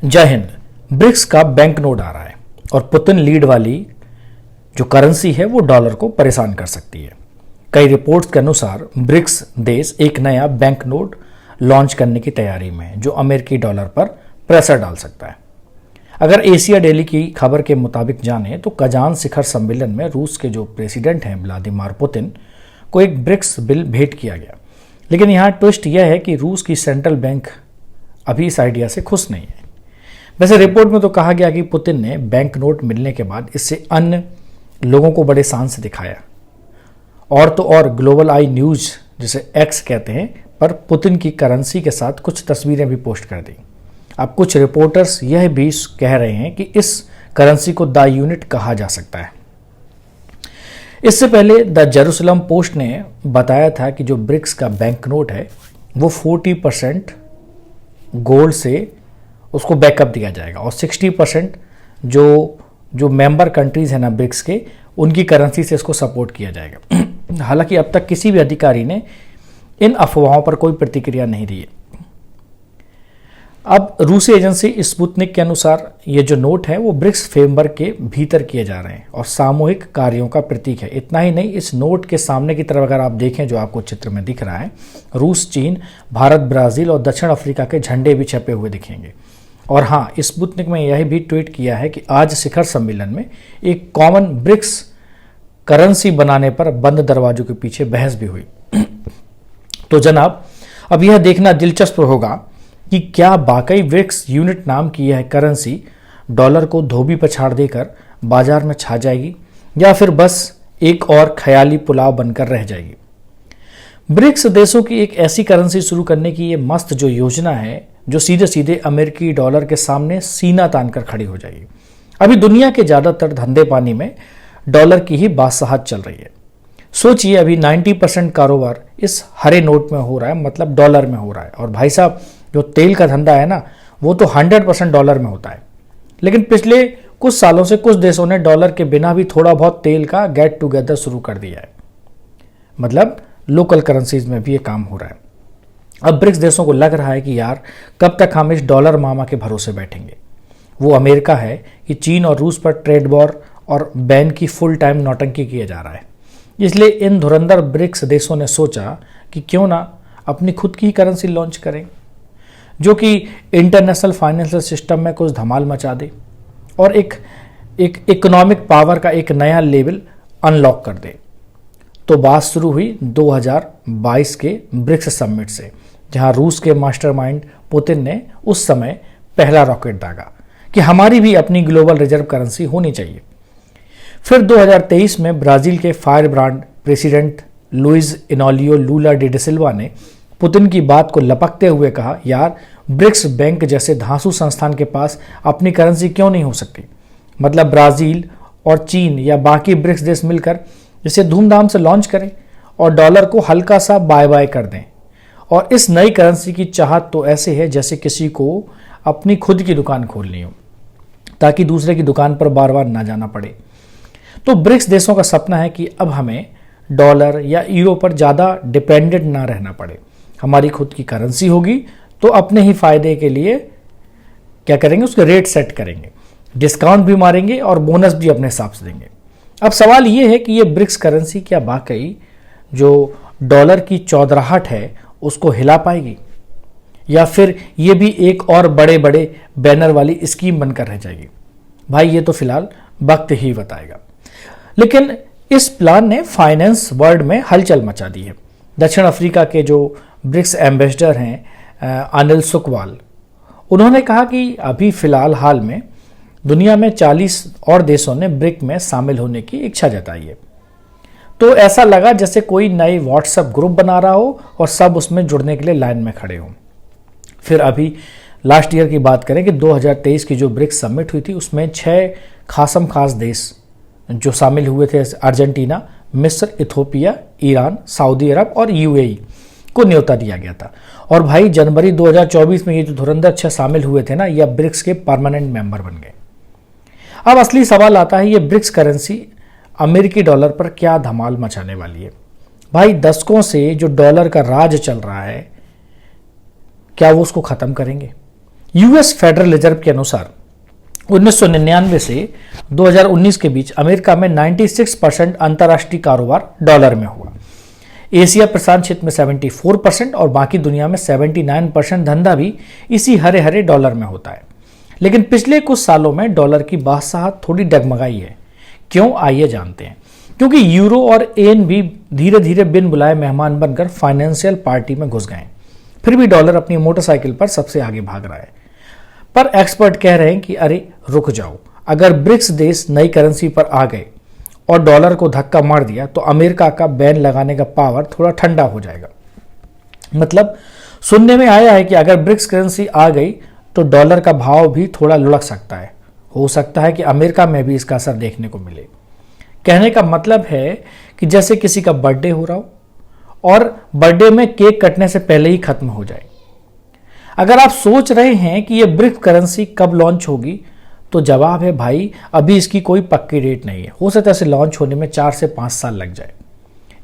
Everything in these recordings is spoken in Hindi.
जय हिंद। ब्रिक्स का बैंक नोट आ रहा है और पुतिन लीड वाली जो करेंसी है वो डॉलर को परेशान कर सकती है। कई रिपोर्ट्स के अनुसार ब्रिक्स देश एक नया बैंक नोट लॉन्च करने की तैयारी में है जो अमेरिकी डॉलर पर प्रेशर डाल सकता है। अगर एशिया डेली की खबर के मुताबिक जाने तो कजान शिखर सम्मेलन में रूस के जो प्रेसिडेंट हैं व्लादिमीर पुतिन को एक ब्रिक्स बिल भेंट किया गया। लेकिन यहाँ ट्विस्ट यह है कि रूस की सेंट्रल बैंक अभी इस आइडिया से खुश नहीं है। वैसे रिपोर्ट में तो कहा गया कि पुतिन ने बैंक नोट मिलने के बाद इससे अन्य लोगों को बड़े शान से दिखाया और तो और ग्लोबल आई न्यूज जिसे एक्स कहते हैं पर पुतिन की करेंसी के साथ कुछ तस्वीरें भी पोस्ट कर दी। अब कुछ रिपोर्टर्स यह भी कह रहे हैं कि इस करेंसी को द यूनिट कहा जा सकता है। इससे पहले द जेरूसलम पोस्ट ने बताया था कि जो ब्रिक्स का बैंक नोट है वो 40% गोल्ड से उसको बैकअप दिया जाएगा और 60% जो मेंबर कंट्रीज है ना ब्रिक्स के उनकी करेंसी से इसको सपोर्ट किया जाएगा। हालांकि अब तक किसी भी अधिकारी ने इन अफवाहों पर कोई प्रतिक्रिया नहीं दी है। अब रूसी एजेंसी स्पुतनिक के अनुसार ये जो नोट है वो ब्रिक्स फ्रेमवर्क के भीतर किए जा रहे हैं और सामूहिक कार्यों का प्रतीक है। इतना ही नहीं, इस नोट के सामने की तरफ अगर आप देखें जो आपको चित्र में दिख रहा है, रूस, चीन, भारत, ब्राजील और दक्षिण अफ्रीका के झंडे भी छपे हुए दिखेंगे। और हाँ, स्पुतनिक में यह भी ट्वीट किया है कि आज शिखर सम्मेलन में एक कॉमन ब्रिक्स करेंसी बनाने पर बंद दरवाजों के पीछे बहस भी हुई। तो जनाब, अब यह देखना दिलचस्प होगा कि क्या वाकई ब्रिक्स यूनिट नाम की यह करेंसी डॉलर को धोबी पछाड़ देकर बाजार में छा जाएगी या फिर बस एक और ख्याली पुलाव बनकर रह जाएगी। ब्रिक्स देशों की एक ऐसी करेंसी शुरू करने की ये मस्त जो योजना है जो सीधे सीधे अमेरिकी डॉलर के सामने सीना तानकर खड़ी हो जाएगी। अभी दुनिया के ज्यादातर धंधे पानी में डॉलर की ही बादशाहत चल रही है। सोचिए, अभी 90% कारोबार इस हरे नोट में हो रहा है, मतलब डॉलर में हो रहा है। और भाई साहब, जो तेल का धंधा है ना वो तो 100% डॉलर में होता है। लेकिन पिछले कुछ सालों से कुछ देशों ने डॉलर के बिना भी थोड़ा बहुत तेल का गेट टुगेदर शुरू कर दिया है, मतलब लोकल करेंसीज में भी ये काम हो रहा है। अब ब्रिक्स देशों को लग रहा है कि यार कब तक हम इस डॉलर मामा के भरोसे बैठेंगे। वो अमेरिका है कि चीन और रूस पर ट्रेड वॉर और बैन की फुल टाइम नौटंकी किया जा रहा है। इसलिए इन धुरंधर ब्रिक्स देशों ने सोचा कि क्यों ना अपनी खुद की करेंसी लॉन्च करें जो कि इंटरनेशनल फाइनेंशियल सिस्टम में कुछ धमाल मचा दे और एक इकोनॉमिक पावर का एक नया लेवल अनलॉक कर दे। तो बात शुरू हुई 2022 के ब्रिक्स समिट से, जहां रूस के मास्टरमाइंड पुतिन ने उस समय पहला रॉकेट दागा कि हमारी भी अपनी ग्लोबल रिजर्व करेंसी होनी चाहिए। फिर 2023 में ब्राजील के फायर ब्रांड प्रेसिडेंट लुइस इनालियो लूला डे सिल्वा ने पुतिन की बात को लपकते हुए कहा, यार ब्रिक्स बैंक जैसे धांसू संस्थान के पास अपनी करेंसी क्यों नहीं हो सकती। मतलब ब्राजील और चीन या बाकी ब्रिक्स देश मिलकर इसे धूमधाम से लॉन्च करें और डॉलर को हल्का सा बाय बाय कर दें। और इस नई करेंसी की चाहत तो ऐसे है जैसे किसी को अपनी खुद की दुकान खोलनी हो ताकि दूसरे की दुकान पर बार बार ना जाना पड़े। तो ब्रिक्स देशों का सपना है कि अब हमें डॉलर या यूरो पर ज़्यादा डिपेंडेंट ना रहना पड़े। हमारी खुद की करेंसी होगी तो अपने ही फायदे के लिए क्या करेंगे, उसके रेट सेट करेंगे, डिस्काउंट भी मारेंगे और बोनस भी अपने हिसाब से देंगे। अब सवाल ये है कि ये ब्रिक्स करेंसी क्या वाकई जो डॉलर की चौधराहट है उसको हिला पाएगी या फिर ये भी एक और बड़े बड़े बैनर वाली स्कीम बनकर रह जाएगी। भाई ये तो फिलहाल वक्त ही बताएगा। लेकिन इस प्लान ने फाइनेंस वर्ल्ड में हलचल मचा दी है। दक्षिण अफ्रीका के जो ब्रिक्स एम्बेसडर हैं अनिल सुकवाल, उन्होंने कहा कि अभी फिलहाल हाल में दुनिया में 40 और देशों ने ब्रिक में शामिल होने की इच्छा जताई है। तो ऐसा लगा जैसे कोई नई व्हाट्सएप ग्रुप बना रहा हो और सब उसमें जुड़ने के लिए लाइन में खड़े हों। फिर अभी लास्ट ईयर की बात करें कि 2023 की जो ब्रिक्स समिट हुई थी उसमें 6 खास देश जो शामिल हुए थे, अर्जेंटीना, मिस्र, इथोपिया, ईरान, सऊदी अरब और यूएई को न्योता दिया गया था। और भाई जनवरी 2024 में ये जो धुरंधर 6 शामिल हुए थे ना, यह ब्रिक्स के परमानेंट मेंबर बन गए। अब असली सवाल आता है, ये ब्रिक्स करेंसी अमेरिकी डॉलर पर क्या धमाल मचाने वाली है। भाई दशकों से जो डॉलर का राज चल रहा है क्या वो उसको खत्म करेंगे यूएस फेडरल रिजर्व के अनुसार 1999 से 2019 के बीच अमेरिका में 96% अंतर्राष्ट्रीय कारोबार डॉलर में हुआ। एशिया प्रशांत क्षेत्र में 74% और बाकी दुनिया में 79% धंधा भी इसी हरे हरे डॉलर में होता है। लेकिन पिछले कुछ सालों में डॉलर की बादशाहत थोड़ी डगमगाई है। क्यों, आइए जानते हैं। क्योंकि यूरो और येन भी धीरे धीरे बिन बुलाए मेहमान बनकर फाइनेंशियल पार्टी में घुस गए। फिर भी डॉलर अपनी मोटरसाइकिल पर सबसे आगे भाग रहा है। पर एक्सपर्ट कह रहे हैं कि अरे रुक जाओ, अगर ब्रिक्स देश नई करेंसी पर आ गए और डॉलर को धक्का मार दिया तो अमेरिका का बैन लगाने का पावर थोड़ा ठंडा हो जाएगा। मतलब सुनने में आया है कि अगर ब्रिक्स करेंसी आ गई तो डॉलर का भाव भी थोड़ा लुढ़क सकता है। हो सकता है कि अमेरिका में भी इसका असर देखने को मिले। कहने का मतलब है कि जैसे किसी का बर्थडे हो रहा हो और बर्थडे में केक कटने से पहले ही खत्म हो जाए। अगर आप सोच रहे हैं कि यह ब्रिक्स करेंसी कब लॉन्च होगी, तो जवाब है भाई, अभी इसकी कोई पक्की डेट नहीं है। हो सकता है इसे लॉन्च होने में 4 से 5 साल लग जाए।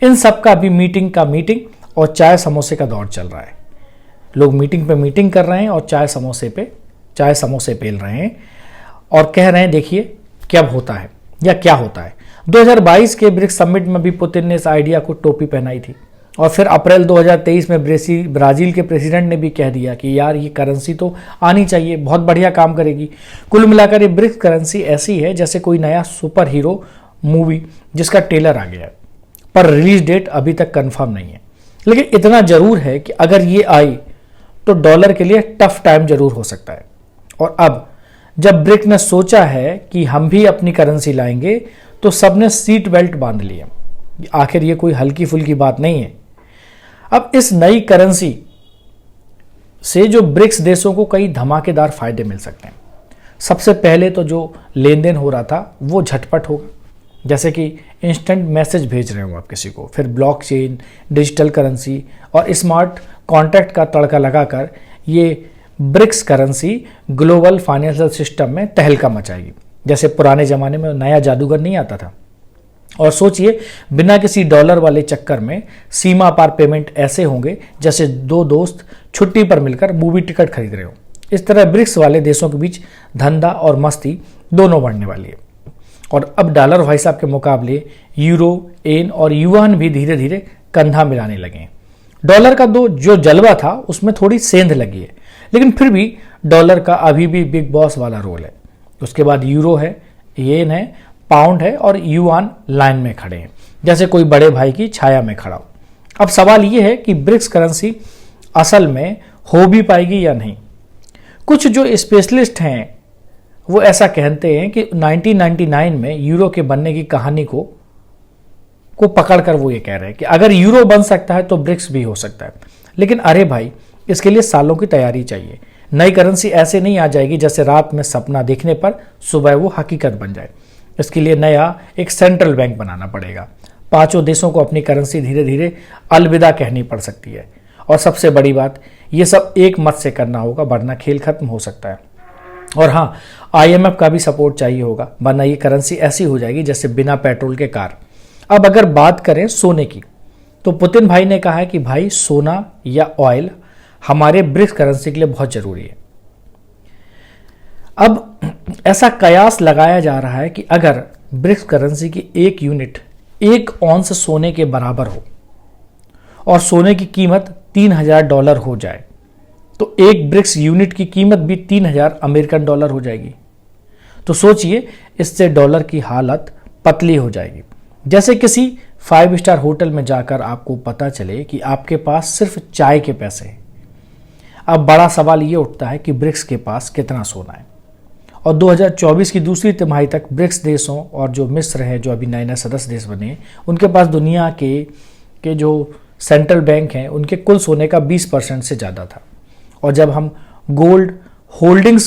इन सब का अभी मीटिंग और चाय समोसे का दौर चल रहा है। लोग मीटिंग पे मीटिंग कर रहे हैं और चाय समोसे पेल रहे हैं और कह रहे हैं देखिए कब होता है या क्या होता है। 2022 के ब्रिक्स समिट में भी पुतिन ने इस आइडिया को टोपी पहनाई थी और फिर अप्रैल 2023 में ब्राजील के प्रेसिडेंट ने भी कह दिया कि यार ये करेंसी तो आनी चाहिए, बहुत बढ़िया काम करेगी। कुल मिलाकर ये ब्रिक्स करेंसी ऐसी है जैसे कोई नया सुपर हीरो मूवी जिसका ट्रेलर आ गया है, पर रिलीज डेट अभी तक कंफर्म नहीं है। लेकिन इतना जरूर है कि अगर ये आई तो डॉलर के लिए टफ टाइम जरूर हो सकता है। और अब जब ब्रिक्स ने सोचा है कि हम भी अपनी करेंसी लाएंगे तो सबने सीट बेल्ट बांध लिया। आखिर ये कोई हल्की फुल्की बात नहीं है। अब इस नई करेंसी से जो ब्रिक्स देशों को कई धमाकेदार फायदे मिल सकते हैं। सबसे पहले तो जो लेन देन हो रहा था वो झटपट होगा, जैसे कि इंस्टेंट मैसेज भेज रहे हो आप किसी को, फिर ब्लॉकचेन, डिजिटल करेंसी और स्मार्ट कॉन्ट्रैक्ट का तड़का लगाकर ये BRICS currency global financial system में तहलका मचाएगी। जैसे पुराने ज़माने में नया जादूगर नहीं आता था। और सोचिए, बिना किसी डॉलर वाले चक्कर में सीमा पार पेमेंट ऐसे होंगे जैसे दो दोस्त छुट्टी पर मिलकर मूवी टिकट खरीद रहे हो। इस तरह ब्रिक्स वाले देशों के बीच धंधा और मस्ती दोनों बढ़ने वाली है। और अब डॉलर भाई साहब के मुकाबले यूरो, येन और युआन भी धीरे धीरे कंधा मिलाने लगे हैं। डॉलर का जो जलवा था उसमें थोड़ी सेंध लगी है, लेकिन फिर भी डॉलर का अभी भी बिग बॉस वाला रोल है। उसके बाद यूरो है, येन है, पाउंड है और युआन लाइन में खड़े हैं, जैसे कोई बड़े भाई की छाया में खड़ा हो। अब सवाल यह है कि ब्रिक्स करेंसी असल में हो भी पाएगी या नहीं। कुछ जो स्पेशलिस्ट हैं वो ऐसा कहते हैं कि 1999 में यूरो के बनने की कहानी को पकड़कर वो ये कह रहे हैं कि अगर यूरो बन सकता है तो ब्रिक्स भी हो सकता है। लेकिन अरे भाई, इसके लिए सालों की तैयारी चाहिए। नई करेंसी ऐसे नहीं आ जाएगी जैसे रात में सपना देखने पर सुबह वो हकीकत बन जाए। इसके लिए नया एक सेंट्रल बैंक बनाना पड़ेगा। 5 देशों को अपनी करेंसी धीरे धीरे अलविदा कहनी पड़ सकती है। और सबसे बड़ी बात, ये सब एक मत से करना होगा, वरना खेल खत्म हो सकता है। और हाँ, IMF का भी सपोर्ट चाहिए होगा, वरना ये करेंसी ऐसी हो जाएगी जैसे बिना पेट्रोल के कार। अब अगर बात करें सोने की, तो पुतिन भाई ने कहा है कि भाई सोना या ऑयल हमारे ब्रिक्स करेंसी के लिए बहुत जरूरी है। अब ऐसा कयास लगाया जा रहा है कि अगर ब्रिक्स करेंसी की 1 यूनिट 1 औंस सोने के बराबर हो और सोने की कीमत $3000 हो जाए तो एक ब्रिक्स यूनिट की कीमत भी 3000 अमेरिकन डॉलर हो जाएगी। तो सोचिए, इससे डॉलर की हालत पतली हो जाएगी। जैसे किसी 5 स्टार होटल में जाकर आपको पता चले कि आपके पास सिर्फ चाय के पैसे हैं। अब बड़ा सवाल ये उठता है कि ब्रिक्स के पास कितना सोना है। और 2024 की दूसरी तिमाही तक ब्रिक्स देशों और जो मिस्र है, जो अभी नए नए सदस्य देश बने हैं, उनके पास दुनिया के जो सेंट्रल बैंक हैं उनके कुल सोने का 20% से ज़्यादा था। और जब हम गोल्ड होल्डिंग्स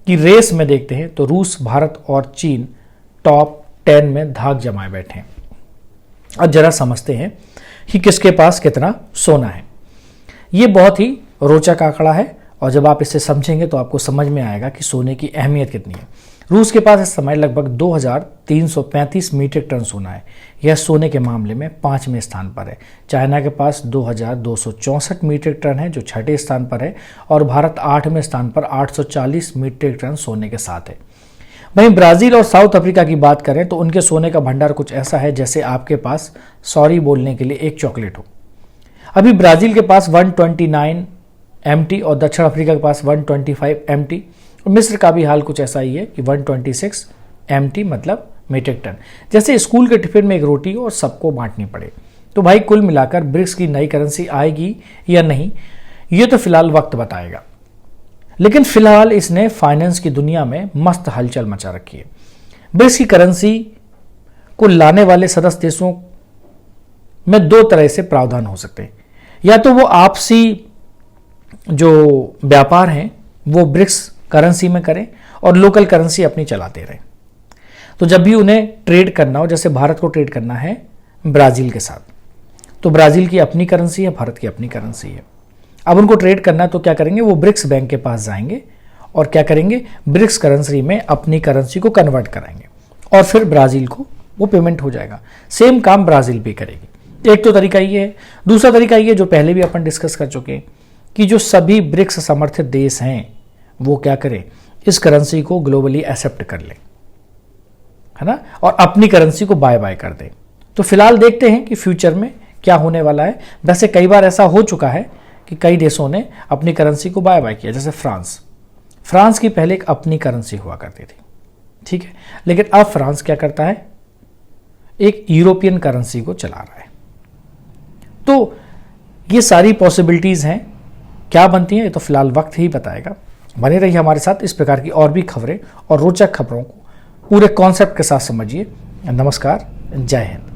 की रेस में देखते हैं तो रूस, भारत और चीन टॉप 10 में धाक जमाए बैठे हैं। अब जरा समझते हैं कि किसके पास कितना सोना है। ये बहुत ही रोचक आंकड़ा है और जब आप इसे समझेंगे तो आपको समझ में आएगा कि सोने की अहमियत कितनी है। रूस के पास इस समय लगभग 2335 मीट्रिक टन सोना है। यह सोने के मामले में 5वें स्थान पर है। चाइना के पास 2264 मीट्रिक टन है जो 6ठे स्थान पर है, और भारत 8वें स्थान पर 840 मीट्रिक टन सोने के साथ है। वहीं ब्राज़ील और साउथ अफ्रीका की बात करें तो उनके सोने का भंडार कुछ ऐसा है जैसे आपके पास सॉरी बोलने के लिए एक चॉकलेट हो। अभी ब्राज़ील के पास 129 MT और दक्षिण अफ्रीका के पास 125 MT, और मिस्र का भी हाल कुछ ऐसा ही है कि 126 MT मतलब मीट्रिक टन। जैसे स्कूल के टिफिन में एक रोटी और सबको बांटनी पड़े। तो भाई कुल मिलाकर ब्रिक्स की नई करेंसी आएगी या नहीं, ये तो फिलहाल वक्त बताएगा, लेकिन फिलहाल इसने फाइनेंस की दुनिया में मस्त हलचल मचा रखी है। ब्रिक्स की करेंसी को लाने वाले सदस्य देशों में 2 तरह से प्रावधान हो सकते हैं। या तो वो आपसी जो व्यापार हैं वो ब्रिक्स करेंसी में करें और लोकल करेंसी अपनी चलाते रहें। तो जब भी उन्हें ट्रेड करना हो, जैसे भारत को ट्रेड करना है ब्राज़ील के साथ, तो ब्राज़ील की अपनी करेंसी है, भारत की अपनी करेंसी है। अब उनको ट्रेड करना है तो क्या करेंगे, वो ब्रिक्स बैंक के पास जाएंगे और क्या करेंगे, ब्रिक्स करेंसी में अपनी करेंसी को कन्वर्ट कराएंगे और फिर ब्राज़ील को वो पेमेंट हो जाएगा। सेम काम ब्राज़ील भी करेगी। एक तो तरीका ये है। दूसरा तरीका ये जो पहले भी अपन डिस्कस कर चुके हैं कि जो सभी ब्रिक्स समर्थित देश हैं वो क्या करें, इस करेंसी को ग्लोबली एक्सेप्ट कर लें, है ना, और अपनी करेंसी को बाय बाय कर दें। तो फिलहाल देखते हैं कि फ्यूचर में क्या होने वाला है। वैसे कई बार ऐसा हो चुका है कि कई देशों ने अपनी करेंसी को बाय बाय किया, जैसे फ्रांस की पहले एक अपनी करेंसी हुआ करती थी, ठीक है, लेकिन अब फ्रांस क्या करता है, एक यूरोपियन करेंसी को चला रहा है। तो ये सारी पॉसिबिलिटीज हैं, क्या बनती हैं ये तो फिलहाल वक्त ही बताएगा। बने रहिए हमारे साथ, इस प्रकार की और भी खबरें और रोचक खबरों को पूरे कॉन्सेप्ट के साथ समझिए। नमस्कार, जय हिंद।